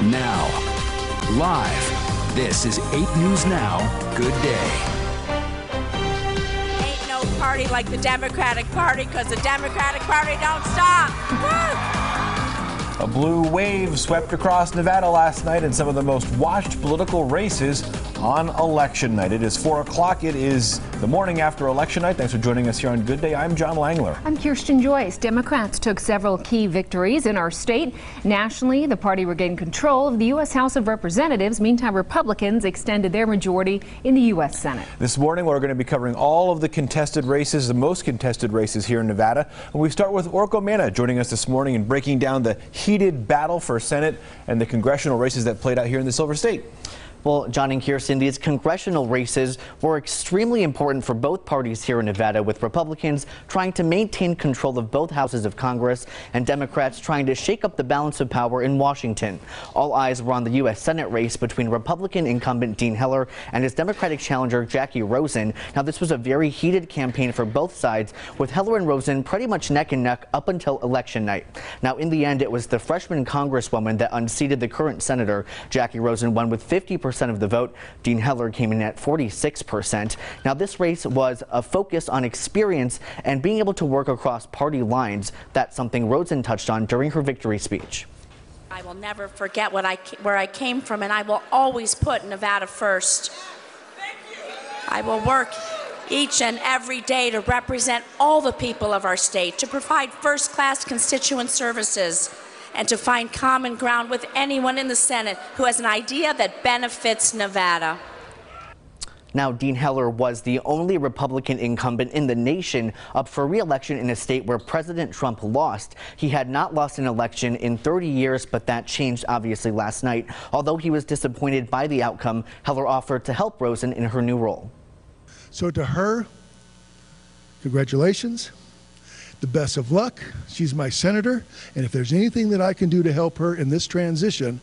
now. Live, this is 8 News Now. Good day. Ain't no party like the Democratic Party, because the Democratic Party don't stop. Woo! A blue wave swept across Nevada last night in some of the most watched political races on election night. It is 4 o'clock. It is the morning after election night. Thanks for joining us here on Good Day. I'm John Langler. I'm Kirsten Joyce. Democrats took several key victories in our state. Nationally, the party regained control of the U.S. House of Representatives. Meantime, Republicans extended their majority in the U.S. Senate. This morning, we're going to be covering all of the contested races, the most contested races here in Nevada. And we start with Orko Mena joining us this morning and breaking down the heated battle for Senate and the congressional races that played out here in the Silver State. Well, John and Kirsten, these congressional races were extremely important for both parties here in Nevada, with Republicans trying to maintain control of both houses of Congress and Democrats trying to shake up the balance of power in Washington. All eyes were on the U.S. Senate race between Republican incumbent Dean Heller and his Democratic challenger Jackie Rosen. Now, this was a very heated campaign for both sides, with Heller and Rosen pretty much neck and neck up until election night. Now, in the end, it was the freshman congresswoman that unseated the current senator. Jackie Rosen won with 50% of the vote. Dean Heller came in at 46%. Now, this race was a focus on experience and being able to work across party lines. That's something Rosen touched on during her victory speech. I will never forget where I came from, and I will always put Nevada first. I will work each and every day to represent all the people of our state, to provide first-class constituent services, and to find common ground with anyone in the Senate who has an idea that benefits Nevada. Now, Dean Heller was the only Republican incumbent in the nation up for re-election in a state where President Trump lost. He had not lost an election in 30 years, but that changed obviously last night. Although he was disappointed by the outcome, Heller offered to help Rosen in her new role. So to her, congratulations. The best of luck. She's my senator, and if there's anything that I can do to help her in this transition,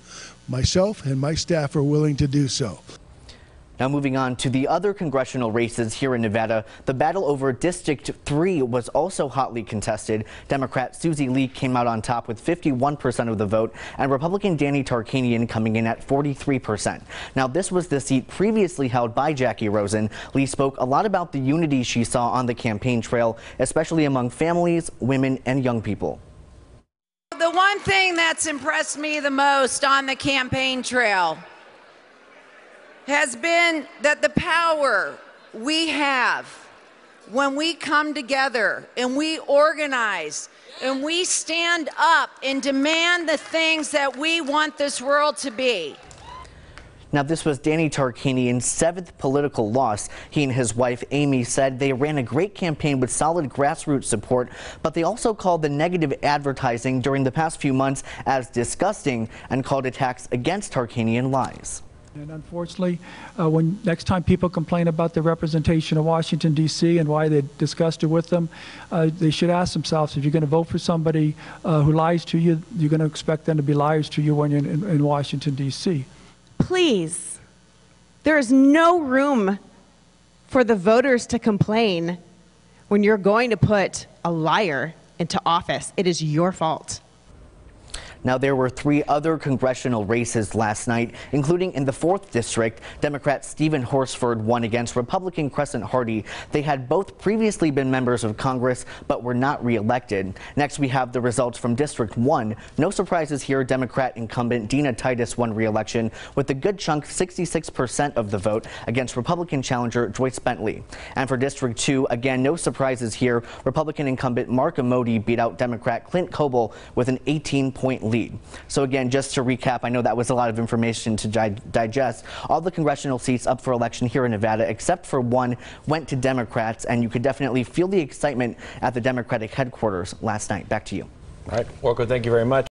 myself and my staff are willing to do so. Now, moving on to the other congressional races here in Nevada, the battle over District 3 was also hotly contested. Democrat Susie Lee came out on top with 51% of the vote, and Republican Danny Tarkanian coming in at 43%. Now, this was the seat previously held by Jackie Rosen. Lee spoke a lot about the unity she saw on the campaign trail, especially among families, women, and young people. The one thing that's impressed me the most on the campaign trail has been that the power we have when we come together and we organize and we stand up and demand the things that we want this world to be. Now, this was Danny Tarkanian's 7th political loss. He and his wife, Amy, said they ran a great campaign with solid grassroots support, but they also called the negative advertising during the past few months as disgusting and called attacks against Tarkanian lies. And unfortunately, when next time people complain about the representation of Washington, D.C. and why they're disgusted with them, they should ask themselves, if you're going to vote for somebody who lies to you, you're going to expect them to be liars to you when you're in Washington, D.C. Please, there is no room for the voters to complain when you're going to put a liar into office. It is your fault. Now, there were 3 other congressional races last night, including in the 4th district. Democrat Stephen Horsford won against Republican Crescent Hardy. They had both previously been members of Congress, but were not re-elected. Next, we have the results from District 1. No surprises here. Democrat incumbent Dina Titus won re-election with a good chunk, 66% of the vote, against Republican challenger Joyce Bentley. And for District 2, again, no surprises here. Republican incumbent Mark Amodi beat out Democrat Clint Coble with an 18-point lead. So again, just to recap, I know that was a lot of information to digest. All the congressional seats up for election here in Nevada, except for one, went to Democrats, and you could definitely feel the excitement at the Democratic headquarters last night. Back to you. All right, Orko, thank you very much.